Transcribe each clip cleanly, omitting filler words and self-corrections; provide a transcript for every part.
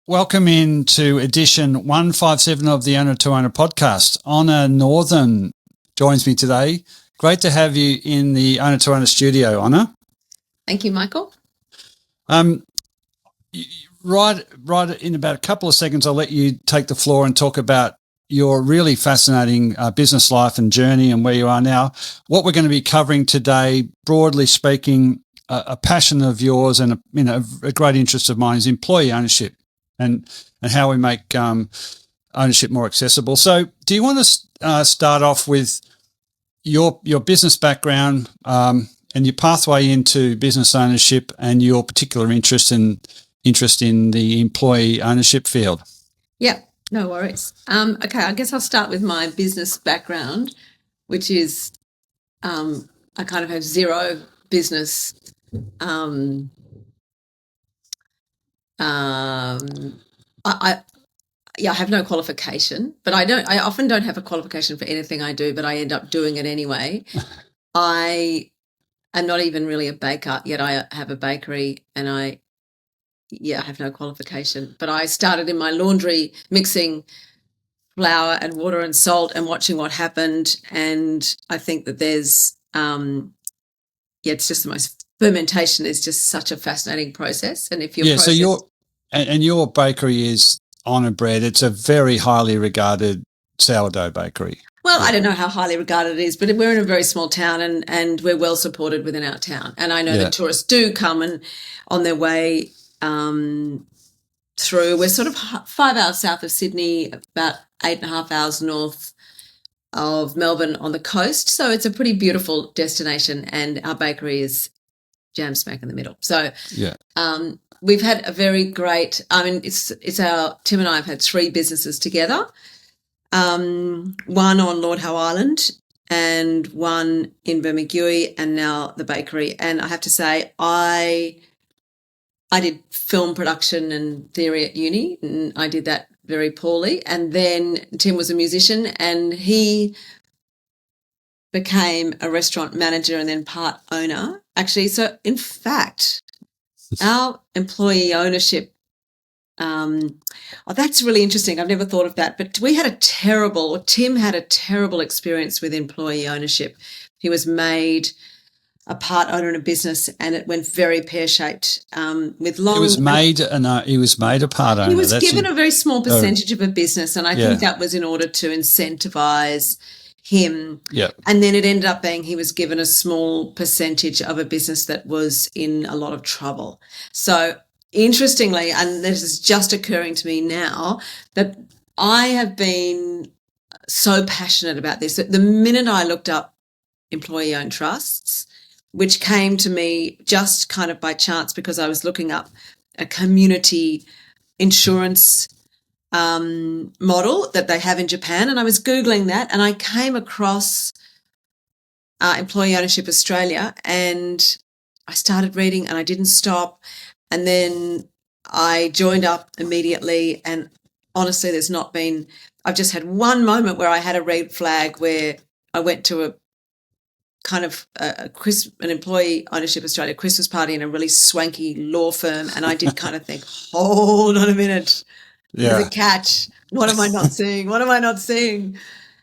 welcome into edition 157 of the Owner to Owner podcast. Honor Northam joins me today. Great to have you in the Owner to Owner studio, Honor. Thank you, Michael. Right in about a couple of seconds, I'll let you take the floor and talk about your really fascinating business life and journey and where you are now. What we're going to be covering today, broadly speaking, a passion of yours and a great interest of mine is employee ownership and how we make ownership more accessible. So do you want to start off with your business background and your pathway into business ownership and your particular interest in the employee ownership field? Yeah, no worries. Okay, I guess I'll start with my business background, which is I kind of have zero business I have no qualification, but I often don't have a qualification for anything I do, but I end up doing it anyway. I am not even really a baker, yet I have a bakery, and I have no qualification. But I started in my laundry mixing flour and water and salt and watching what happened. And I think that there's, it's just the most, fermentation is just such a fascinating process. And if you're so your bakery is Honorbread. It's a very highly regarded sourdough bakery. Well, I don't know how highly regarded it is, but we're in a very small town and we're well supported within our town. And I know that tourists do come and on their way through. We're sort of 5 hours south of Sydney, about 8.5 hours north of Melbourne on the coast. So it's a pretty beautiful destination, and our bakery is jam smack in the middle. So we've had a very great, Tim and I have had 3 businesses together. One on Lord Howe Island and one in Bermagui, and now the bakery. And I have to say, I did film production and theory at uni, and I did that very poorly. And then Tim was a musician, and he became a restaurant manager and then part owner. Actually, so in fact, our employee ownership, that's really interesting. I've never thought of that. But Tim had a terrible experience with employee ownership. He was made a part owner in a business, and it went very pear-shaped. He was made a part owner. He was given a very small percentage of a business, and I think that was in order to incentivize him. Yeah. And then it ended up being he was given a small percentage of a business that was in a lot of trouble. So interestingly, and this is just occurring to me now, that I have been so passionate about this that the minute I looked up employee-owned trusts, which came to me just kind of by chance because I was looking up a community insurance model that they have in Japan, and I was Googling that, and I came across Employee Ownership Australia, and I started reading, and I didn't stop, and then I joined up immediately, and honestly, I've just had one moment where I had a red flag where I went to a kind of an Employee Ownership Australia Christmas party in a really swanky law firm, and I did kind of think, hold on a minute. There's a catch. What am I not seeing?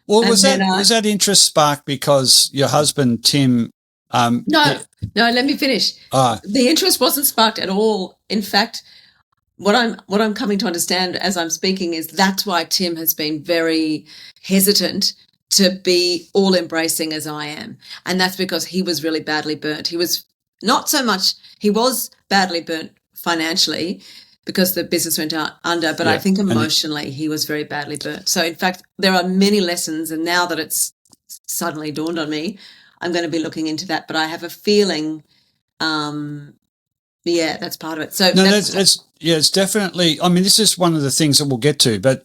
Well, was that interest sparked because your husband, Tim? No, let me finish. The interest wasn't sparked at all. In fact, what I'm coming to understand as I'm speaking is that's why Tim has been very hesitant to be all embracing as I am. And that's because he was really badly burnt. He was badly burnt financially, because the business went under, but I think emotionally he was very badly burnt. So, in fact, there are many lessons, and now that it's suddenly dawned on me, I'm going to be looking into that. But I have a feeling, that's part of it. So, it's definitely. I mean, this is one of the things that we'll get to, but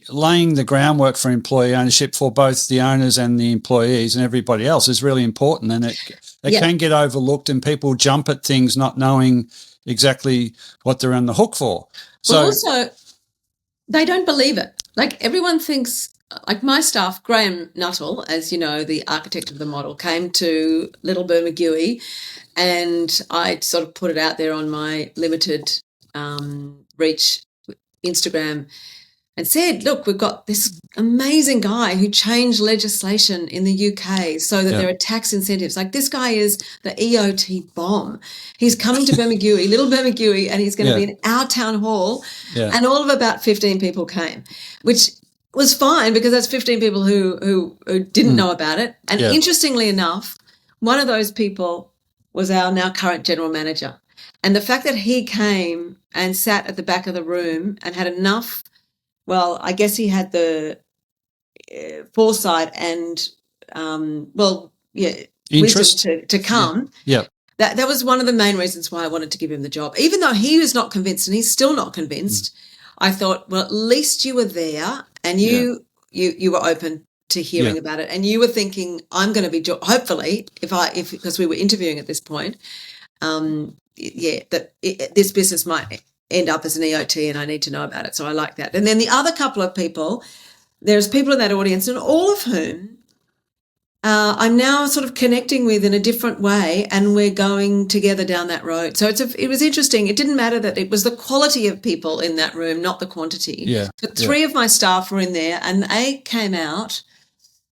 laying the groundwork for employee ownership for both the owners and the employees and everybody else is really important, and it can get overlooked, and people jump at things not knowing exactly what they're on the hook for. So also, they don't believe it. Like, everyone thinks, like my staff, Graham Nuttall, as you know, the architect of the model, came to Little Bermagui, and I sort of put it out there on my limited reach Instagram and said, look, we've got this amazing guy who changed legislation in the UK so that there are tax incentives. Like, this guy is the EOT bomb. He's coming to Bermagui, little Bermagui, and he's going to be in our town hall. Yeah. And all of about 15 people came, which was fine because that's 15 people who didn't know about it. And interestingly enough, one of those people was our now current general manager. And the fact that he came and sat at the back of the room and had enough, well, I guess he had the foresight and, interest to come. Yeah. That was one of the main reasons why I wanted to give him the job. Even though he was not convinced and he's still not convinced, I thought, well, at least you were there and you were open to hearing about it, and you were thinking, I'm going to be hopefully because we were interviewing at this point, this business might end up as an EOT and I need to know about it. So I like that. And then the other couple of people, there's people in that audience, and all of whom I'm now sort of connecting with in a different way, and we're going together down that road. So it was interesting. It didn't matter that it was the quality of people in that room, not the quantity. Yeah. But three of my staff were in there, and they came out,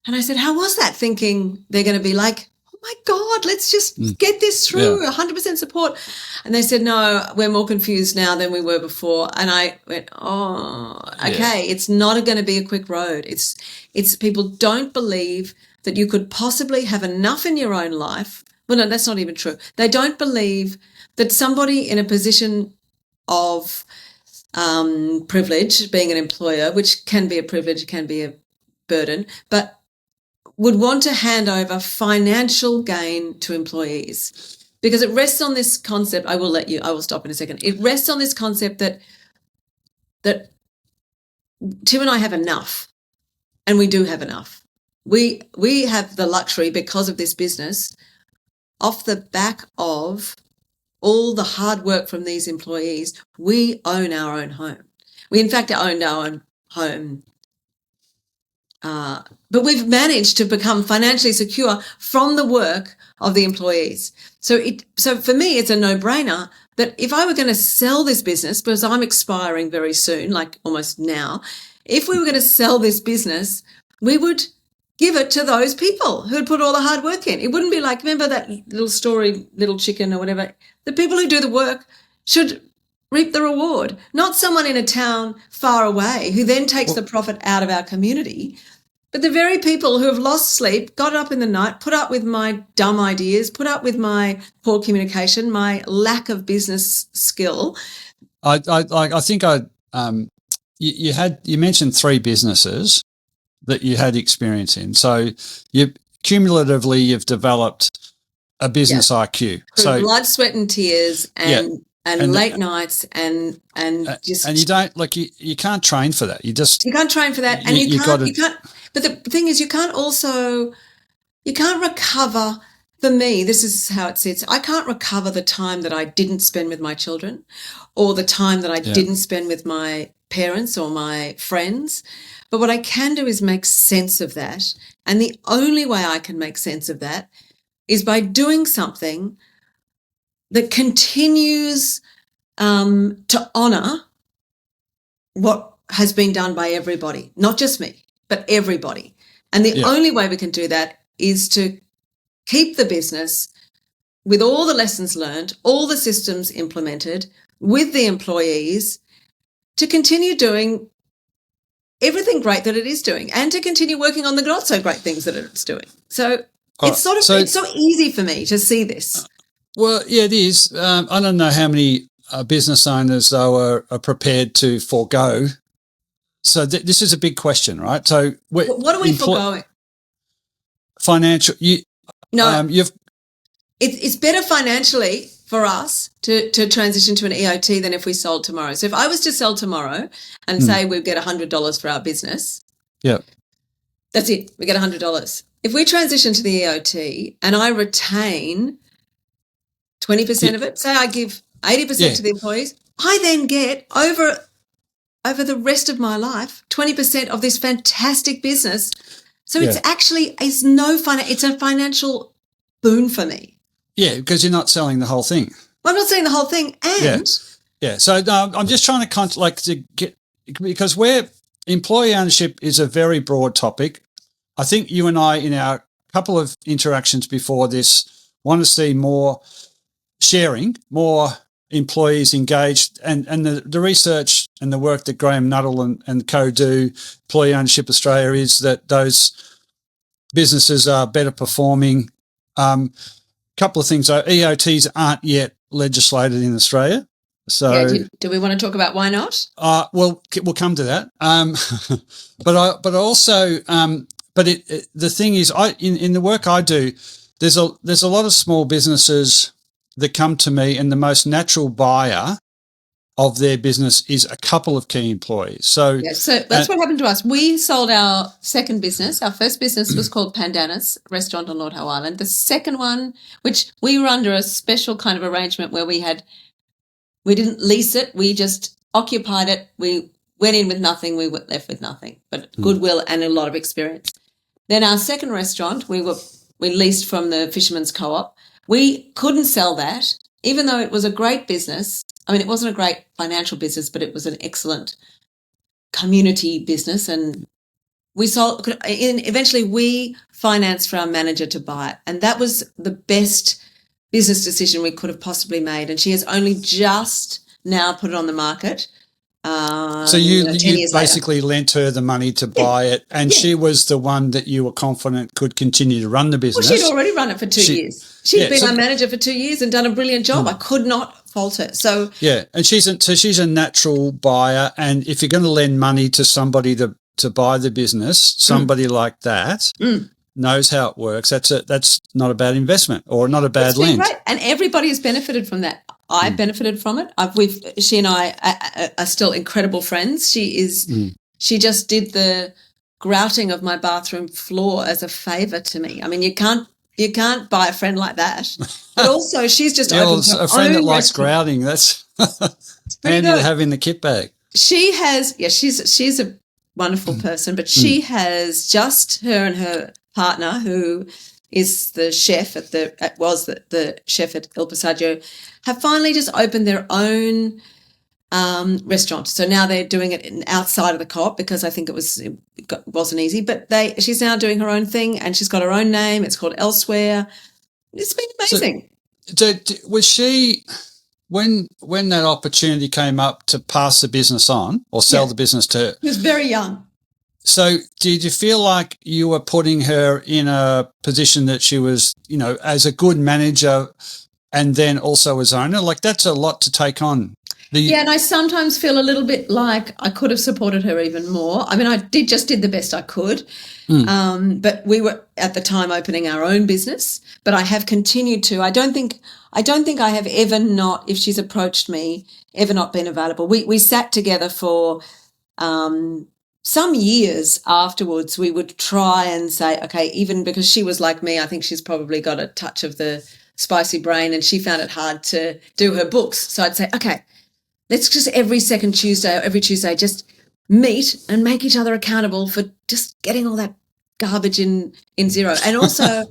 and I said, how was that? Thinking they're going to be like, oh my God, let's just get this through, 100% support. And they said, no, we're more confused now than we were before. And I went, oh, okay, it's not going to be a quick road. It's people don't believe that you could possibly have enough in your own life. Well, no, that's not even true. They don't believe that somebody in a position of privilege, being an employer, which can be a privilege, can be a burden, but would want to hand over financial gain to employees, because it rests on this concept. I will stop in a second. It rests on this concept that Tim and I have enough, and we do have enough. We have the luxury, because of this business, off the back of all the hard work from these employees, we own our own home. We, in fact, owned our own home. But we've managed to become financially secure from the work of the employees. So for me, it's a no-brainer that if I were going to sell this business, because I'm expiring very soon, like almost now, if we were going to sell this business, we would give it to those people who had put all the hard work in. It wouldn't be like, remember that little story, Little Chicken or whatever? The people who do the work should reap the reward, not someone in a town far away who then takes the profit out of our community. But the very people who have lost sleep, got up in the night, put up with my dumb ideas, put up with my poor communication, my lack of business skill. You mentioned three businesses that you had experience in. So you've developed a business IQ. So blood, sweat and tears and late nights and you don't, like, you can't train for that. You can't train for that, and you can't. But the thing is, you can't recover. For me, this is how it sits. I can't recover the time that I didn't spend with my children, or the time that I didn't spend with my parents or my friends. But what I can do is make sense of that. And the only way I can make sense of that is by doing something that continues to honour what has been done by everybody, not just me, but everybody. And the only way we can do that is to keep the business with all the lessons learned, all the systems implemented, with the employees, to continue doing everything great that it is doing, and to continue working on the not so great things that it's doing. So it's it's so easy for me to see this. Well, yeah, it is. I don't know how many business owners, though, are prepared to forego. So this is a big question, right? So what are we foregoing? Financial. It's better financially for us to transition to an EOT than if we sold tomorrow. So if I was to sell tomorrow and say we get $100 for our business, that's it. We get $100. If we transition to the EOT and I retain 20% of it, say I give 80% to the employees, I then get over the rest of my life 20% of this fantastic business. So it's actually it's a financial boon for me. Yeah, because you're not selling the whole thing. Well, I'm not selling the whole thing, and Yeah. So no, I'm just trying to get, because where employee ownership is a very broad topic. I think you and I, in our couple of interactions before this, want to see more sharing, more employees engaged, and the research and the work that Graham Nuttall and co do, Employee Ownership Australia, is that those businesses are better performing. Couple of things though, EOTs aren't yet legislated in Australia. So do we want to talk about why not? Well, we'll come to that. The thing is, in the work I do, there's a lot of small businesses that come to me, and the most natural buyer of their business is a couple of key employees. So that's what happened to us. We sold our second business. Our first business was called Pandanus Restaurant on Lord Howe Island. The second one, which we were under a special kind of arrangement where we didn't lease it. We just occupied it. We went in with nothing. We were left with nothing, but goodwill and a lot of experience. Then our second restaurant, we leased from the Fisherman's Co-op. We couldn't sell that, even though it was a great business. I mean, it wasn't a great financial business, but it was an excellent community business. And eventually we financed for our manager to buy it. And that was the best business decision we could have possibly made. And she has only just now put it on the market. So you basically lent her the money to buy it, and she was the one that you were confident could continue to run the business. Well, she'd already run it for 2 years. She'd been our manager for 2 years and done a brilliant job. I could not fault her. So and she's a natural buyer, and if you're going to lend money to somebody to buy the business, somebody like that knows how it works. That's not a bad investment or not a bad lend. Right, and everybody has benefited from that. I benefited from it. She and I are still incredible friends. She just did the grouting of my bathroom floor as a favour to me. I mean, you can't buy a friend like that. But also, she's just opened her a friend own that likes restaurant. grouting. That's handy to have in the kit bag. She has, she's a wonderful person, but she has just her and her partner, who is the chef was the chef at El Passaggio, have finally just opened their own restaurant. So now they're doing it outside of the co-op, because I think it wasn't easy. But she's now doing her own thing, and she's got her own name. It's called Elsewhere. It's been amazing. So was she, when that opportunity came up to pass the business on or sell the business to her? She was very young. So did you feel like you were putting her in a position that she was, as a good manager and then also as owner? Like, that's a lot to take on. And I sometimes feel a little bit like I could have supported her even more. I mean, I did the best I could, but we were at the time opening our own business. But I have continued to. I don't think I have ever not, if she's approached me, ever not been available. We sat together for some years afterwards. We would try and say, okay, even because she was like me, I think she's probably got a touch of the spicy brain, and she found it hard to do her books. So I'd say, okay, let's just every second Tuesday or every Tuesday just meet and make each other accountable for just getting all that garbage in Xero. And also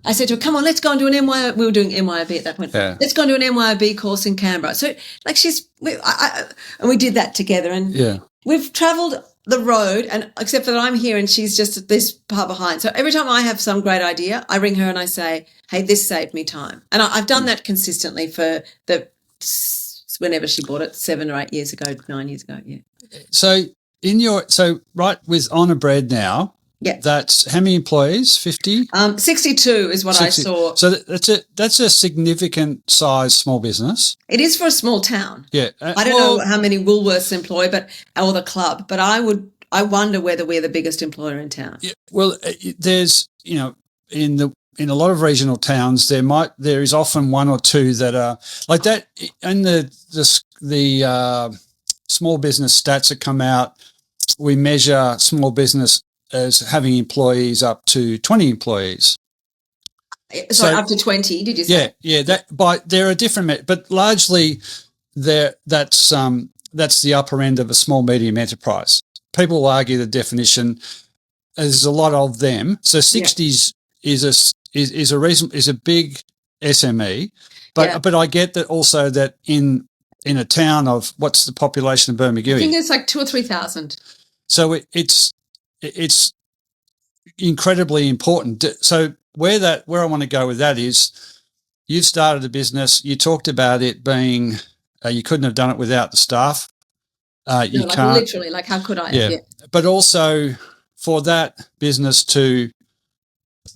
I said to her, come on, let's go and do an MYOB. We were doing MYOB at that point. Yeah. Let's go and do an MYOB course in Canberra. So like and we did that together, and we've travelled the road, and except for that I'm here and she's just this far behind. So every time I have some great idea, I ring her and I say, hey, this saved me time. And I've done that consistently for whenever she bought it, 7 or 8 years ago, 9 years ago. Yeah. So right with Honorbread now, that's how many employees? 50? 62 is what 60. I saw. So that's a significant size small business. It is for a small town. Yeah. I don't know how many Woolworths employ, or the club, but I wonder whether we're the biggest employer in town. Yeah. Well, there's, in a lot of regional towns, there is often one or two that are like that. And the small business stats that come out, we measure small business as having employees up to 20 employees. So up to 20, did you say? Yeah. There are different, but largely that's the upper end of a small medium enterprise. People will argue the definition. There's a lot of them. So 60s is a big SME, but I get that also that in in a town of, what's the population of Bermagui? I think it's like 2,000 or 3,000. So it's incredibly important. So where I want to go with that is, you've started a business. You talked about it being, you couldn't have done it without the staff. You No, like can't. literally, like how could I? Yeah. But also for that business to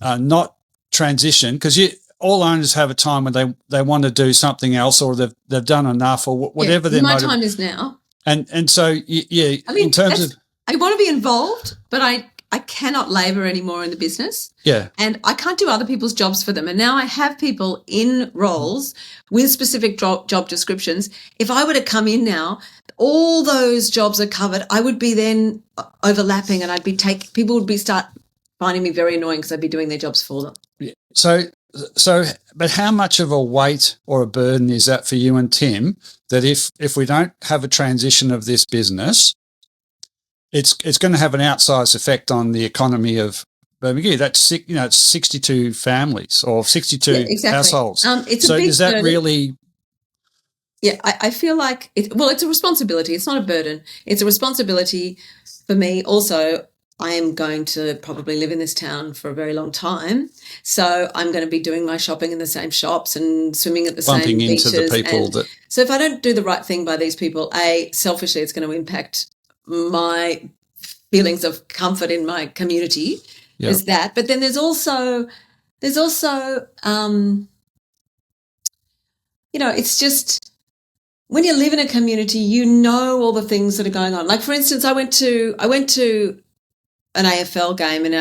not transition, because all owners have a time when they want to do something else, or they've done enough, or whatever their my time is now. And so, yeah, I mean, in terms of, I want to be involved, but I cannot labour anymore in the business. Yeah. And I can't do other people's jobs for them. And now I have people in roles with specific job descriptions. If I were to come in now, all those jobs are covered. I would be then overlapping, and people would start finding me very annoying because I'd be doing their jobs for them. Yeah. So, but how much of a weight or a burden is that for you and Tim, that if we don't have a transition of this business, it's going to have an outsized effect on the economy of Bermagui? That's, it's 62 families or 62 households. It's so a big is that burden. really? Yeah, I feel like it's a responsibility. It's not a burden. It's a responsibility for me. Also, I am going to probably live in this town for a very long time. So I'm going to be doing my shopping in the same shops and swimming at the same beaches. Bumping into the people So if I don't do the right thing by these people, selfishly, it's going to impact my feelings of comfort in my community. Yeah. Is that. But then there's also it's just, when you live in a community, you know all the things that are going on. Like, for instance, I went to an AFL game, and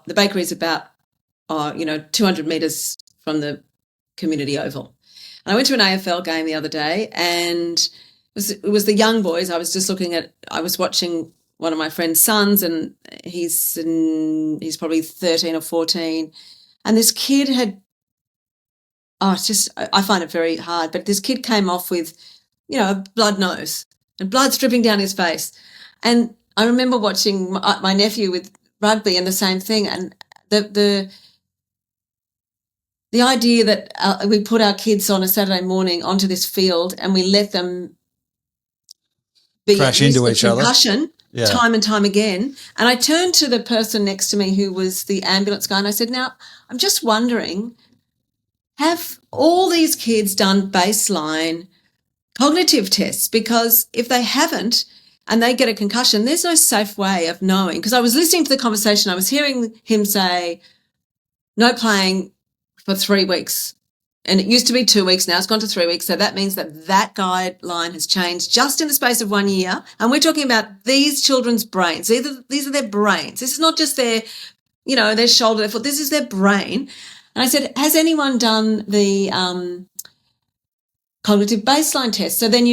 the bakery is about 200 metres from the community oval. And I went to an AFL game the other day, and it was the young boys. I was watching one of my friend's sons, and he's probably 13 or 14, and this kid had, I find it very hard, but this kid came off with, a blood nose and blood dripping down his face. And I remember watching my nephew with rugby, and the same thing. And the idea that we put our kids on a Saturday morning onto this field and we let them crash into each other, concussion time and time again. And I turned to the person next to me who was the ambulance guy, and I said, now, I'm just wondering, have all these kids done baseline cognitive tests? Because if they haven't and they get a concussion, there's no safe way of knowing. Because I was listening to the conversation, I was hearing him say, no playing for 3 weeks. And it used to be 2 weeks, now it's gone to 3 weeks. So that means that guideline has changed just in the space of 1 year. And we're talking about these children's brains. These are their brains. This is not just their shoulder, their foot. This is their brain. And I said, has anyone done the cognitive baseline test? So then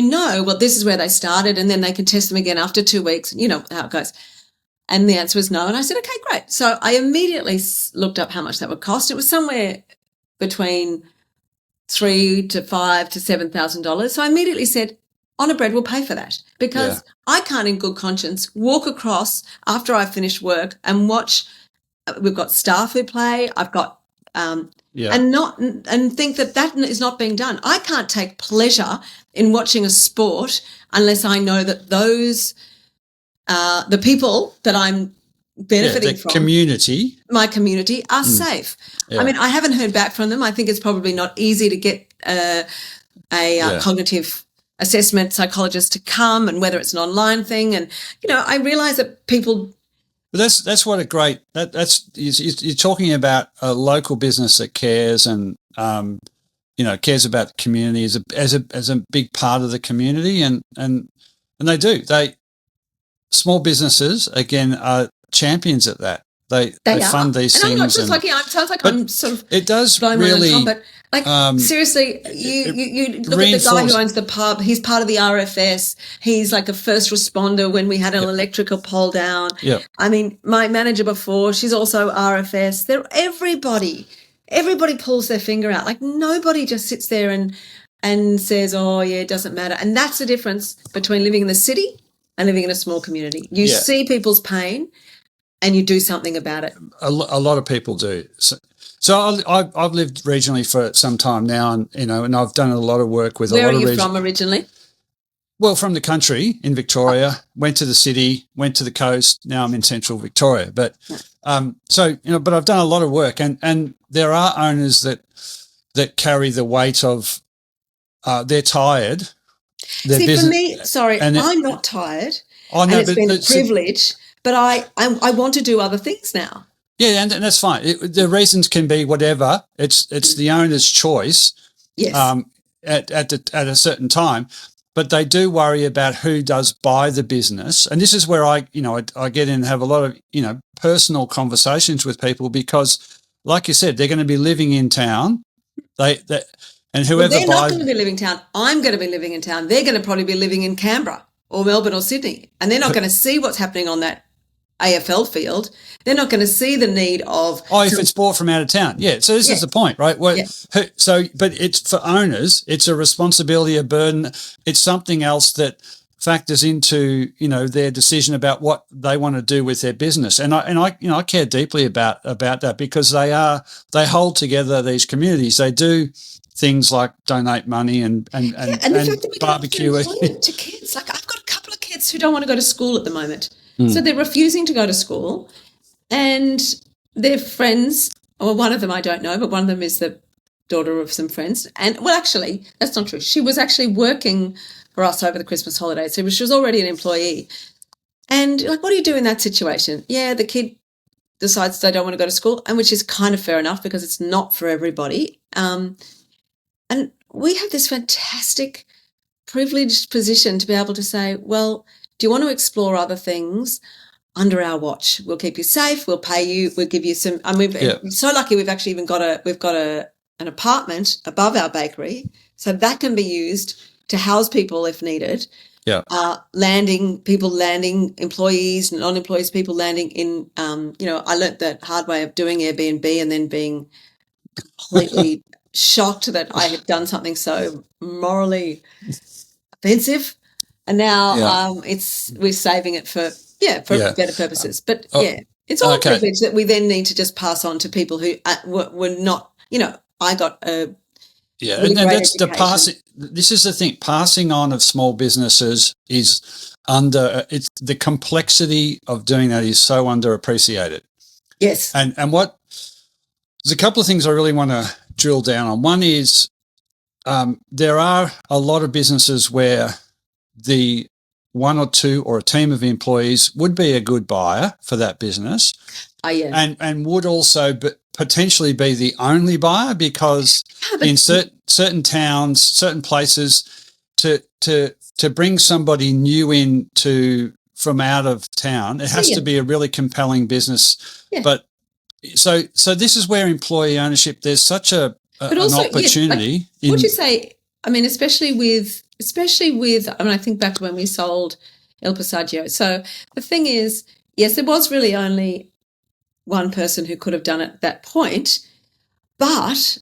this is where they started, and then they can test them again after 2 weeks. You know how it goes. And the answer was no. And I said, okay, great. So I immediately looked up how much that would cost. It was somewhere between $3,000 to $5,000 to $7,000. So I immediately said, Honorbread will pay for that, because I can't in good conscience walk across after I finish work and watch. We've got staff who play. I've got and think that is not being done. I can't take pleasure in watching a sport unless I know that those the people that I'm benefiting from, my community, are safe. Yeah. I mean, I haven't heard back from them. I think it's probably not easy to get a cognitive assessment psychologist to come, and whether it's an online thing. And I realise that people. But that's what a great you're talking about a local business that cares and cares about the community as a big part of the community, and they do. Small businesses again are champions at that. They fund these things. I'm not just it sounds like I'm sort of it does really. But seriously, you look at the guy who owns the pub. He's part of the RFS. He's like a first responder when we had an electrical pole down. Yeah. I mean, my manager before, she's also RFS. Everybody pulls their finger out. Like, nobody just sits there and says, oh yeah, it doesn't matter. And that's the difference between living in the city and living in a small community. You see people's pain and you do something about it. A lot of people do. So I've lived regionally for some time now, and and I've done a lot of work with a lot of. Where are you from originally? Well, from the country in Victoria, went to the city, went to the coast. Now I'm in central Victoria, but but I've done a lot of work, and there are owners that carry the weight of they're tired. For me, I'm not tired. Oh, no, and it's been a privilege, but I want to do other things now. Yeah, and that's fine. The reasons can be whatever. It's the owner's choice. Yes. At a certain time, but they do worry about who does buy the business, and this is where I get in and have a lot of personal conversations with people because, like you said, they're going to be living in town. And whoever they're not going to be living in town. I'm going to be living in town. They're going to probably be living in Canberra or Melbourne or Sydney, and they're not going to see what's happening on that AFL field. They're not going to see the need of if it's bought from out of town. Yeah. So this is the point, right? Well, but it's for owners. It's a responsibility, a burden. It's something else that factors into their decision about what they want to do with their business. And I care deeply about that because they hold together these communities. They do things like donate money and the fact that we barbecue to kids. Like I've got a couple of kids who don't want to go to school at the moment. So they're refusing to go to school, and their friends, or one of them I don't know, but one of them is the daughter of some friends. And well, actually, that's not true. She was actually working for us over the Christmas holidays, so she was already an employee. And like, what do you do in that situation? Yeah, the kid decides they don't want to go to school, and which is kind of fair enough because it's not for everybody. And we have this fantastic, privileged position to be able to say, well, do you want to explore other things under our watch? We'll keep you safe. We'll pay you. We'll give you some. I mean, we're so lucky. We've actually even got an apartment above our bakery, so that can be used to house people if needed. Yeah. People landing, employees, non-employees, people landing in. I learnt the hard way of doing Airbnb and then being completely shocked that I had done something so morally offensive. And now we're saving it for better purposes. But it's all privilege that we then need to just pass on to people who were not. I got a really and that's education. the passing. This is the thing: passing on of small businesses is it's the complexity of doing that is so underappreciated. Yes, and there's a couple of things I really want to drill down on. One is there are a lot of businesses where the one or two or a team of employees would be a good buyer for that business. And would also potentially be the only buyer because in certain towns, certain places, to bring somebody new in from out of town, it has to be a really compelling business. Yeah. But so this is where employee ownership, there's such an opportunity. Would you say? I mean, especially with. I mean, I think back to when we sold El Passaggio. So the thing is, yes, there was really only one person who could have done it at that point, but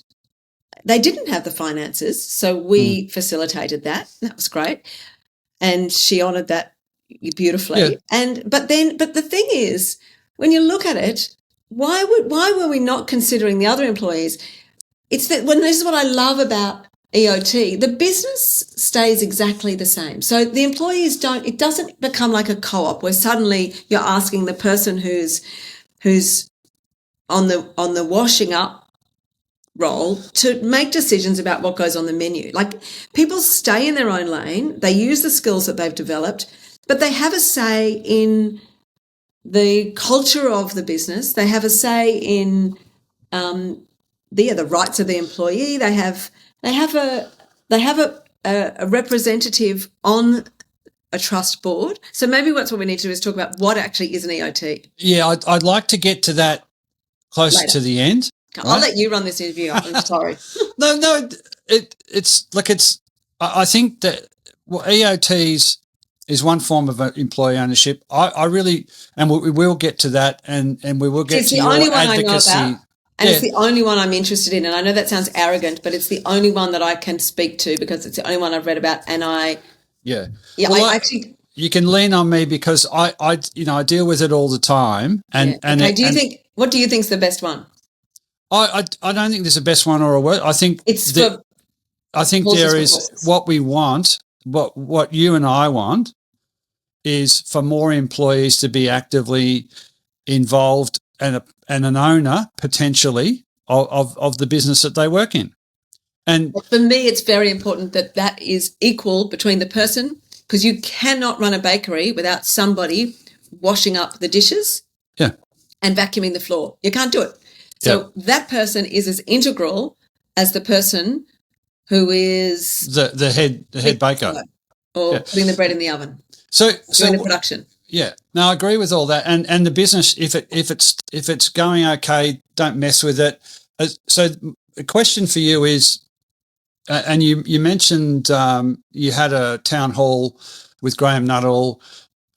they didn't have the finances, so we facilitated that. That was great, and she honoured that beautifully. Yeah. But the thing is, when you look at it, why were we not considering the other employees? It's that this is what I love about EOT, the business stays exactly the same. So the employees it doesn't become like a co-op where suddenly you're asking the person who's on the washing up role to make decisions about what goes on the menu. Like people stay in their own lane, they use the skills that they've developed, but they have a say in the culture of the business. They have a say in the rights of the employee. They have a representative on a trust board. So maybe that's what we need to do is talk about what actually is an EOT. Yeah, I'd like to get to that closer to the end. I'll let you run this interview. I'm sorry. No, I think that EOTs is one form of employee ownership. I really, and we will get to that, and we will get to your advocacy. I know about. And it's the only one I'm interested in. And I know that sounds arrogant, but it's the only one that I can speak to because it's the only one I've read about. And you can lean on me because I deal with it all the time. And what do you think's the best one? I don't think there's a best one or a worst. I think It's for there is what we want. What you and I want is for more employees to be actively involved and an owner potentially of the business that they work in. And for me, it's very important that is equal between the person, because you cannot run a bakery without somebody washing up the dishes and vacuuming the floor. You can't do it. So that person is as integral as the person who is the head baker or putting the bread in the oven. So doing the production. Yeah, no, I agree with all that. And the business, if it's going okay, don't mess with it. So the question for you is, and you mentioned you had a town hall with Graham Nuttall,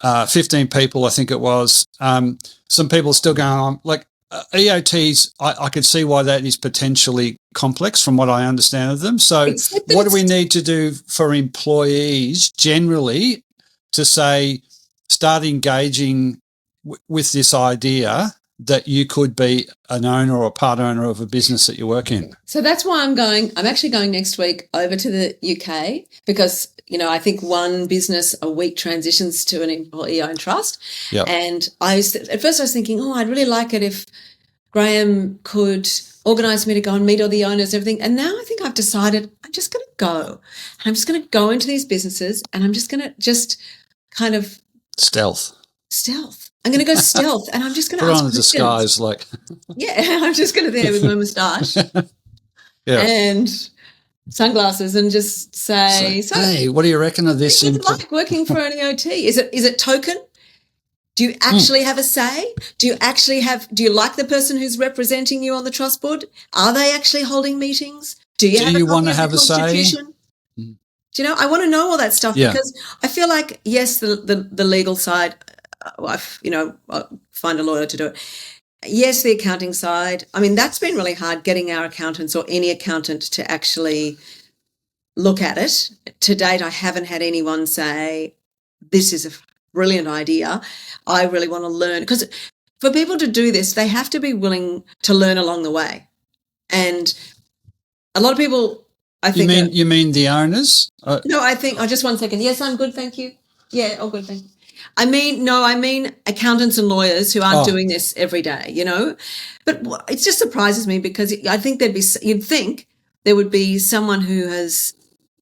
15 people, I think it was. Some people still going on like EOTs. I could see why that is potentially complex from what I understand of them. So what do we need to do for employees generally to say, start engaging with this idea that you could be an owner or part owner of a business that you work in? So that's why I'm actually going next week over to the UK because, I think one business a week transitions to an employee-owned trust. Yep. And at first I was thinking, I'd really like it if Graham could organise me to go and meet all the owners and everything. And now I think I've decided I'm just going to go. And I'm just going to go into these businesses and I'm just going to kind of stealth. I'm going to go stealth, and I'm just going to put ask on a disguise, like I'm just going to be there with my moustache and sunglasses, and just say, so, "Hey, what do you reckon of this?" What's it like working for an EOT? Is it token? Do you actually have a say? Do you like the person who's representing you on the trust board? Are they actually holding meetings? Do you want to have a say? Do I want to know all that stuff because I feel like, yes, the legal side, I'll find a lawyer to do it. Yes, the accounting side. I mean, that's been really hard getting our accountants or any accountant to actually look at it. To date, I haven't had anyone say, this is a brilliant idea. I really want to learn. Because for people to do this, they have to be willing to learn along the way. And a lot of people... I think you mean the owners? No, I think. Just 1 second. Yes, I'm good, thank you. Yeah, all good, thank you. I mean accountants and lawyers who aren't doing this every day, But it just surprises me because I think you'd think there would be someone who has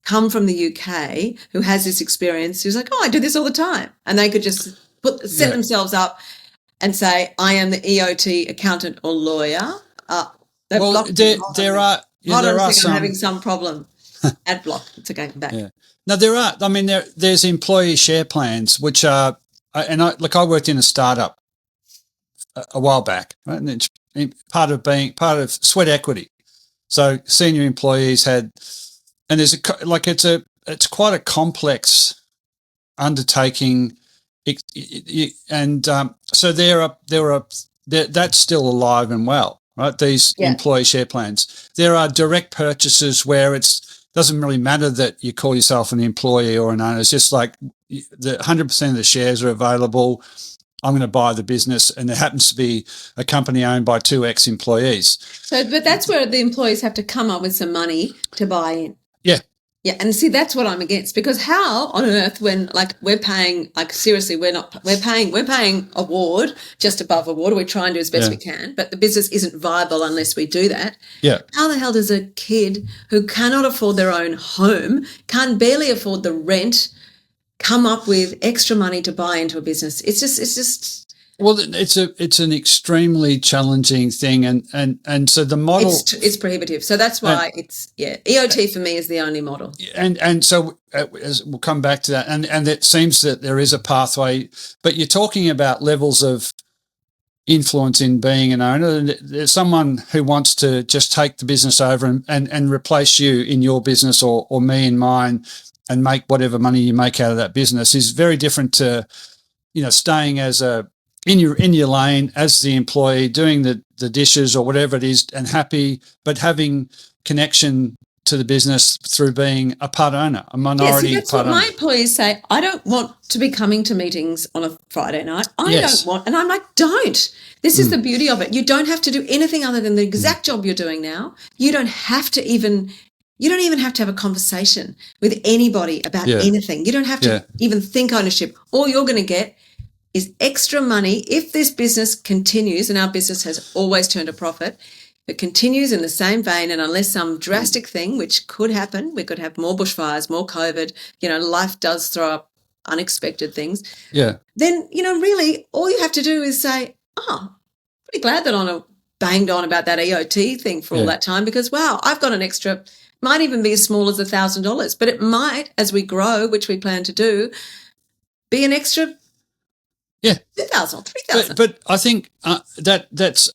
come from the UK who has this experience who's like, I do this all the time, and they could just set themselves up and say, I am the EOT accountant or lawyer. There are. Yeah, there are some. I'm having some problem. Ad block. It's okay. I'm back. Yeah. Now there are. I mean, there's employee share plans, which are, and I worked in a startup a while back, right? And it's part of sweat equity. So senior employees had, and there's it's quite a complex undertaking, and so that's still alive and well. Right, these employee share plans. There are direct purchases where it doesn't really matter that you call yourself an employee or an owner. It's just like the 100% of the shares are available. I'm going to buy the business, and there happens to be a company owned by 2 ex-employees. But that's where the employees have to come up with some money to buy in. Yeah. Yeah, and see, that's what I'm against, because how on earth, when we're paying, seriously, we're paying award, just above award, we're trying to do as best we can, but the business isn't viable unless we do that. Yeah. How the hell does a kid who cannot afford their own home, can't barely afford the rent, come up with extra money to buy into a business? It's just. Well, it's an extremely challenging thing, and so the model it's prohibitive. So that's why EOT for me is the only model. And so we'll come back to that, and it seems that there is a pathway, but you're talking about levels of influence in being an owner. There's someone who wants to just take the business over and replace you in your business or me in mine, and make whatever money you make out of that business is very different to staying as in your lane as the employee, doing the dishes or whatever it is, and happy, but having connection to the business through being a part owner, a Yes, minority that's part what owner. my employees say. I don't want to be coming to meetings on a Friday night. I Yes. don't want, and I'm like, don't. This is the beauty of it. You don't have to do anything other than the exact job you're doing now. You don't even have to have a conversation with anybody about anything. You don't have to even think ownership. All you're going to get is extra money if this business continues, and our business has always turned a profit. It continues in the same vein, and unless some drastic thing, which could happen, we could have more bushfires, more COVID, life does throw up unexpected things. Yeah. Then, really all you have to do is say, pretty glad that Honor banged on about that EOT thing for all that time, because, wow, I've got an extra, might even be as small as $1,000, but it might, as we grow, which we plan to do, be an extra 2,000 or 3,000. But I think that's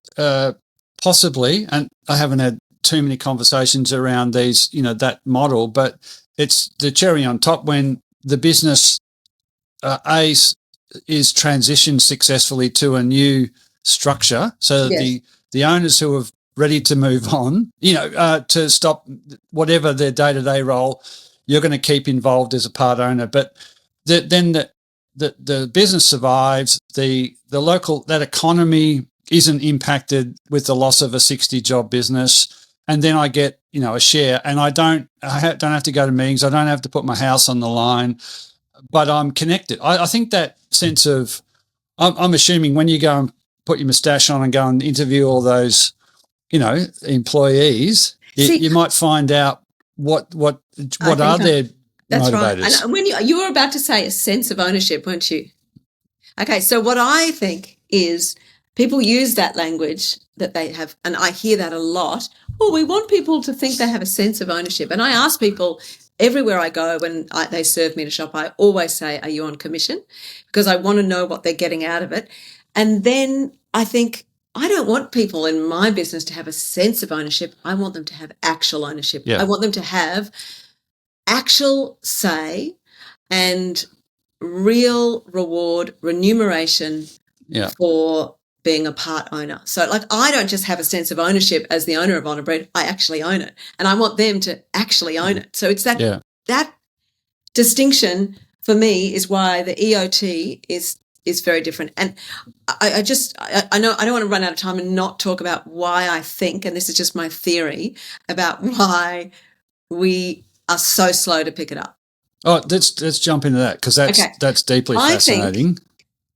possibly, and I haven't had too many conversations around these, that model, but it's the cherry on top when the business is transitioned successfully to a new structure, so that the owners who are ready to move on, to stop whatever their day-to-day role, you're going to keep involved as a part owner. But then the business survives, the local, that economy isn't impacted with the loss of a 60-job business, and then I get a share, and I don't have to go to meetings, I don't have to put my house on the line, but I'm connected. I think that sense of, I'm assuming when you go and put your moustache on and go and interview all those employees, you might find out what are their that's motivators. Right. And when you were about to say a sense of ownership, weren't you? Okay, so what I think is people use that language that they have, and I hear that a lot. Oh, we want people to think they have a sense of ownership. And I ask people everywhere I go when they serve me to shop, I always say, are you on commission? Because I want to know what they're getting out of it. And then I think, I don't want people in my business to have a sense of ownership. I want them to have actual ownership. Yeah. I want them to have actual say and real reward, remuneration for being a part owner. So I don't just have a sense of ownership as the owner of Honorbread, I actually own it. And I want them to actually own it. So it's that distinction for me is why the EOT is very different. And I know I don't want to run out of time and not talk about why I think, and this is just my theory, about why we are so slow to pick it up. Oh, let's jump into that, because that's deeply fascinating.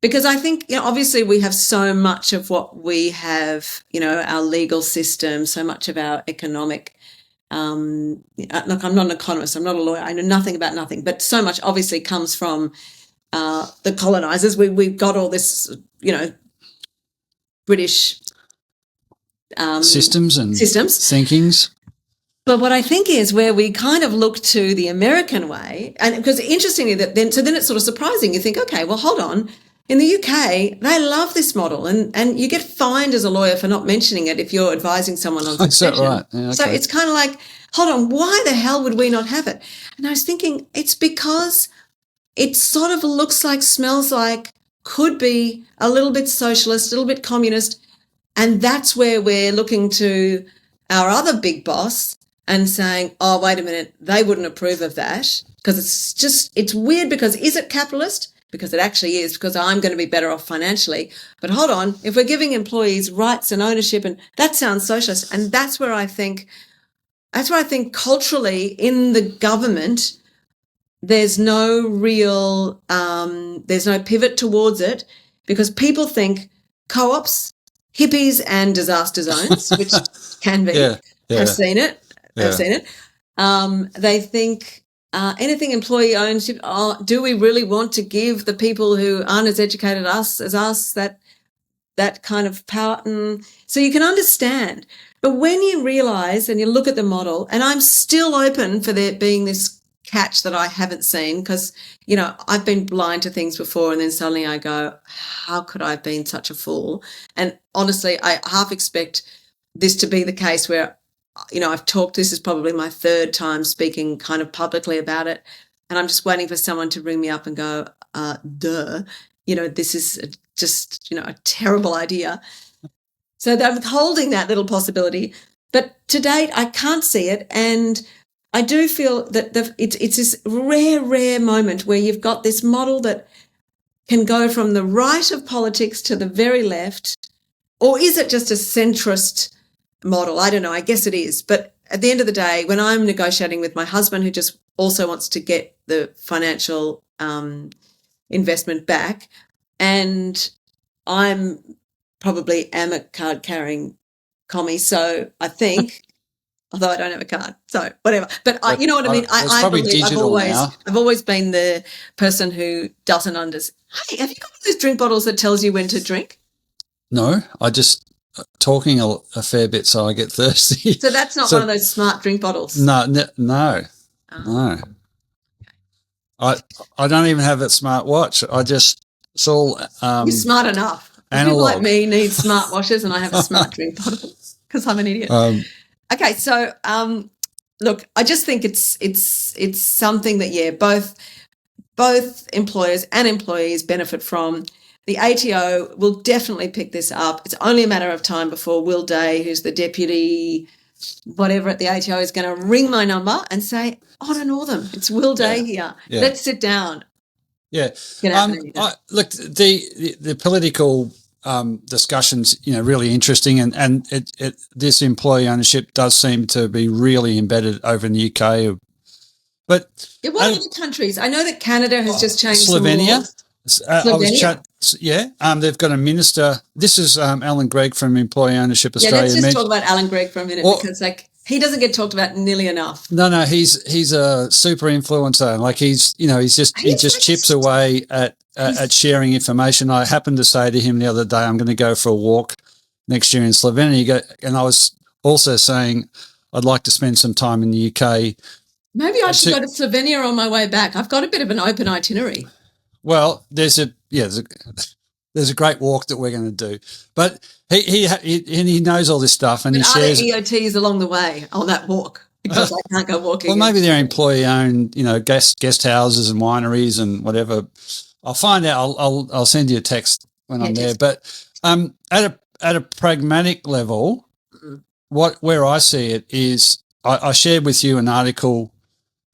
Because I think, obviously we have so much of what we have, our legal system, so much of our economic, look, I'm not an economist, I'm not a lawyer, I know nothing about nothing, but so much obviously comes from the colonizers. We've got all this, British systems thinkings. But what I think is where we kind of look to the American way, and because interestingly, then it's sort of surprising. You think, okay, well, hold on. In the UK, they love this model, and you get fined as a lawyer for not mentioning it if you're advising someone on succession. Is that right? Yeah, okay. So it's kind of like, hold on, why the hell would we not have it? And I was thinking, it's because it sort of looks like, smells like, could be a little bit socialist, a little bit communist, and that's where we're looking to our other big boss and saying, oh, wait a minute, they wouldn't approve of that, because it's weird, because is it capitalist? Because it actually is, because I'm going to be better off financially. But hold on, if we're giving employees rights and ownership, and that sounds socialist. And that's where I think culturally in the government, there's no real, there's no pivot towards it, because people think co-ops, hippies and disaster zones, which can be, I've seen it. They think anything employee ownership, do we really want to give the people who aren't as educated as us that kind of power? So you can understand. But when you realise and you look at the model, and I'm still open for there being this catch that I haven't seen, because, I've been blind to things before, and then suddenly I go, how could I have been such a fool? And honestly, I half expect this to be the case where, I've talked, this is probably my third time speaking kind of publicly about it, and I'm just waiting for someone to ring me up and go, this is just, a terrible idea. So they're withholding that little possibility. But to date, I can't see it. And I do feel that it's this rare moment where you've got this model that can go from the right of politics to the very left, or is it just a centrist model? I don't know. I guess it is. But at the end of the day, when I'm negotiating with my husband, who just also wants to get the financial investment back, and I'm probably am a card-carrying commie, so I think, although I don't have a card, so whatever. But you know what I mean? I believe I've always been the person who doesn't understand. Hey, have you got those drink bottles that tells you when to drink? No, I just talking a fair bit, so I get thirsty. So that's not one of those smart drink bottles? No. No. I don't even have a smart watch. It's all You're smart enough. People like me need smart watches, and I have a smart drink bottle because I'm an idiot. Okay, so look, I just think it's something that both employers and employees benefit from. The ATO will definitely pick this up. It's only a matter of time before Will Day, who's the deputy whatever at the ATO, is going to ring my number and say, Honor Northam, it's Will Day here. Yeah. Let's sit down. Yeah. Look, the political discussions, really interesting, and this employee ownership does seem to be really embedded over in the UK. But what other countries? I know that Canada has just changed Slovenia. Slovenia. They've got a minister. This is Alan Gregg from Employee Ownership Australia. Yeah, let's just talk about Alan Gregg for a minute because he doesn't get talked about nearly enough. No, he's a super influencer. Like he just chips away at sharing information. I happened to say to him the other day, I'm going to go for a walk next year in Slovenia. And I was also saying I'd like to spend some time in the UK. Maybe I should go to Slovenia on my way back. I've got a bit of an open itinerary. Well, there's a great walk that we're going to do, but he knows all this stuff, and he shares EOTs along the way on that walk because I can't go walking. Well, maybe they're employee-owned, guest houses and wineries and whatever. I'll find out. I'll send you a text when I'm there. But at a pragmatic level, where I see it is, I shared with you an article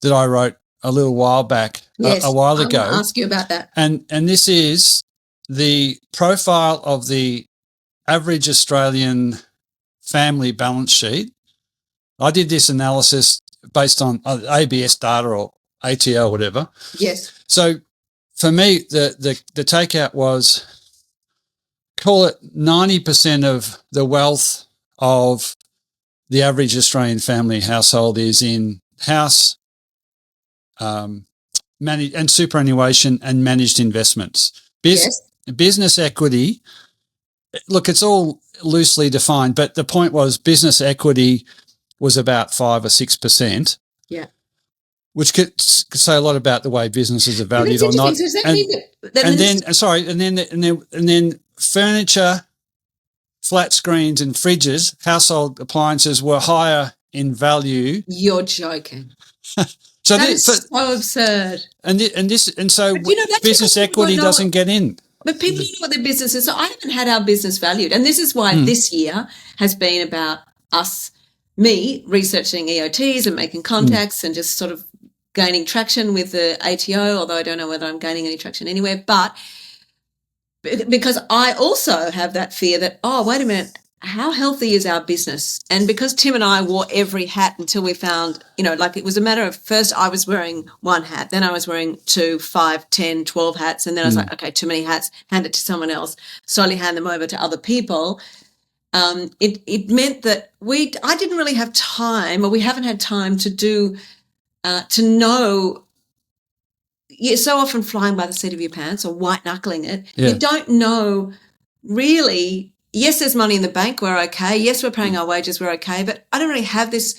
that I wrote a little while back, a while ago. I'm going to ask you about that. And this is the profile of the average Australian family balance sheet. I did this analysis based on ABS data or ATO, whatever. Yes. So for me, the takeout was, call it 90% of the wealth of the average Australian family household is in house, managed and superannuation and managed investments. Business equity, look, it's all loosely defined, but the point was business equity was about 5 or 6%. Yeah. Which could say a lot about the way businesses are valued or not. And then furniture, flat screens and fridges, household appliances were higher in value. You're joking. So that's so absurd. So business equity doesn't get in. But people don't know what their business is. So I haven't had our business valued. And this is why this year has been about me researching EOTs and making contacts and just sort of gaining traction with the ATO, although I don't know whether I'm gaining any traction anywhere. But because I also have that fear that, wait a minute, how healthy is our business? And because Tim and I wore every hat until we found, it was a matter of first I was wearing one hat, then I was wearing 2, 5, 10, 12 hats. And then I was like, okay, too many hats, hand it to someone else, slowly hand them over to other people. It meant that I didn't really have time, or we haven't had time to know. You're so often flying by the seat of your pants or white knuckling it. Yeah. You don't know really. Yes, there's money in the bank. We're okay. Yes, we're paying our wages. We're okay. But I don't really have this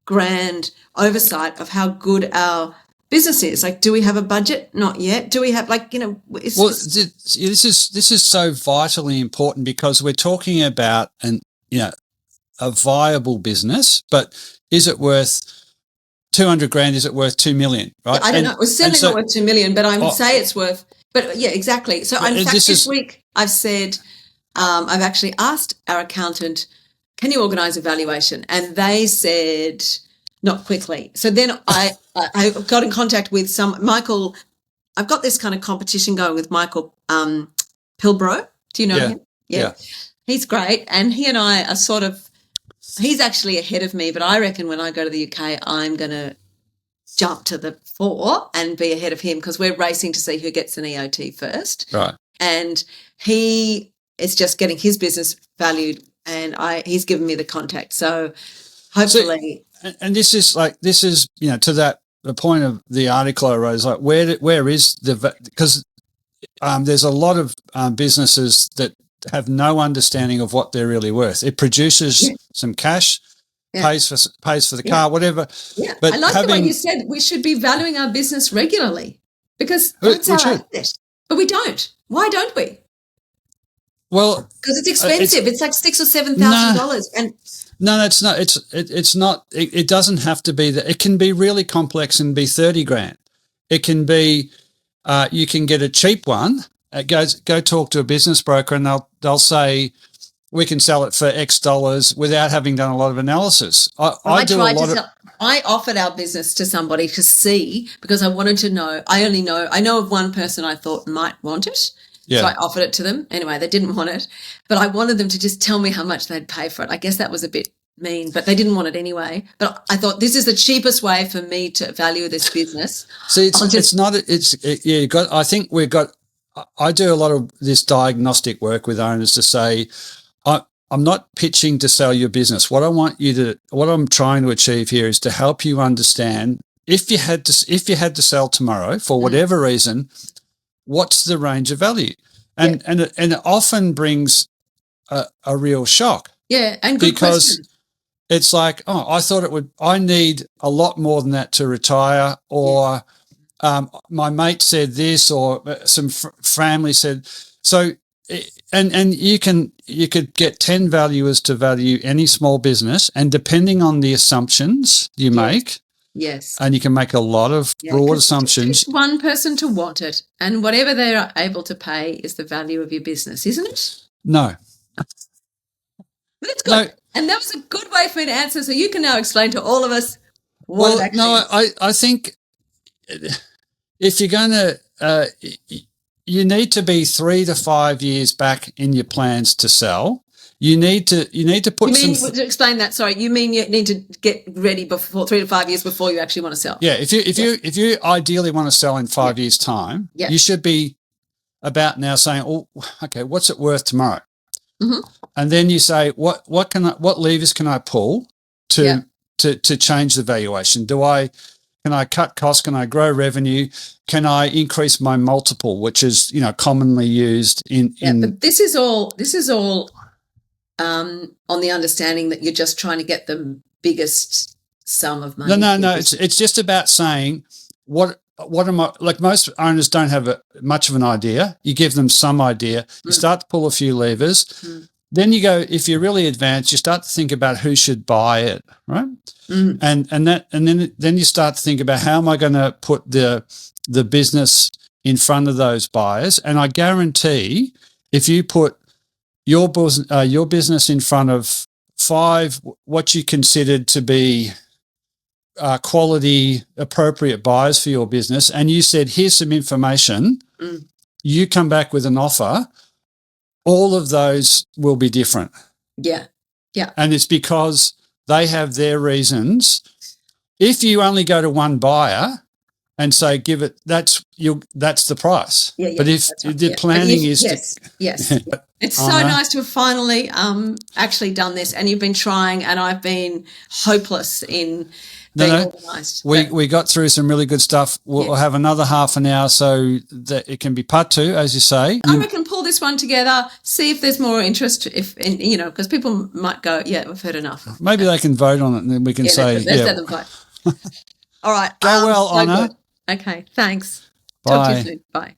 grand oversight of how good our business is. Like, do we have a budget? Not yet. Do we have this is so vitally important because we're talking about a viable business, but is it worth 200 grand? Is it worth 2 million? Right? I don't know. It's certainly not worth 2 million, but I would say it's worth. But yeah, exactly. So in fact, this week I've said. I've actually asked our accountant, can you organise a valuation? And they said, not quickly. So then I got in contact with Michael. I've got this kind of competition going with Michael Pilbro. Do you know him? Yeah. He's great. And he and I are sort of, he's actually ahead of me, but I reckon when I go to the UK, I'm going to jump to the fore and be ahead of him because we're racing to see who gets an EOT first. Right. And he is just getting his business valued and he's given me the contact. So hopefully. So, and this is, to the point of the article I wrote is like, where is because there's a lot of businesses that have no understanding of what they're really worth. It produces some cash, pays for the car, whatever. Yeah, but I like the way you said we should be valuing our business regularly because that's our asset. But we don't. Why don't we? Well, because it's expensive. It's like $6,000 or $7,000, and no, it's not. It's not. It doesn't have to be that. It can be really complex and be 30 grand. It can be. You can get a cheap one. Go talk to a business broker, and they'll say we can sell it for X dollars without having done a lot of analysis. I offered our business to somebody to see because I wanted to know. I know of one person I thought might want it. Yeah. So I offered it to them. Anyway, they didn't want it, but I wanted them to just tell me how much they'd pay for it. I guess that was a bit mean, but they didn't want it anyway. But I thought this is the cheapest way for me to value this business. See, I think we've got. I do a lot of this diagnostic work with owners to say, I'm not pitching to sell your business. What I'm trying to achieve here is to help you understand if you had to sell tomorrow for whatever reason, what's the range of value? And it often brings a real shock. Yeah, and good because question. It's like, I need a lot more than that to retire, or my mate said this, or some family said so. And you could get 10 valuers to value any small business, and depending on the assumptions you make, and you can make a lot of broad assumptions. Just one person to want it, and whatever they're able to pay is the value of your business, isn't it? No. That's good. No. And that was a good way for me to answer. So you can now explain to all of us what it actually is. I think if you're going to, you need to be 3 to 5 years back in your plans to sell. You need to put to explain that. Sorry, you mean you need to get ready before 3 to 5 years before you actually want to sell. Yeah, if you ideally want to sell in 5 years' time, you should be about now saying, "Oh, okay, what's it worth tomorrow?" Mm-hmm. And then you say, "What levers can I pull to change the valuation? Can I cut costs? Can I grow revenue? Can I increase my multiple, which is commonly used in?" But this is all on the understanding that you're just trying to get the biggest sum of money. No. It's just about saying what am I, like most owners don't have much of an idea. You give them some idea. You start to pull a few levers. Then you go, if you're really advanced, you start to think about who should buy it, right? And then you start to think about how am I going to put the business in front of those buyers. And I guarantee if you put your business in front of 5 what you considered to be quality, appropriate buyers for your business, and you said, here's some information, you come back with an offer, all of those will be different. Yeah. And it's because they have their reasons. If you only go to one buyer and say, that's the price. But if the planning is... Yes. It's so nice to have finally actually done this, and you've been trying, and I've been hopeless in being organised. We got through some really good stuff. We'll have another half an hour so that it can be part 2, as you say. I reckon pull this one together, see if there's more interest, because people might go, we've heard enough. Maybe they can vote on it, and then we can say, let's let them vote. All right. Go well, Honor. Okay, thanks. Bye. Talk to you soon. Bye.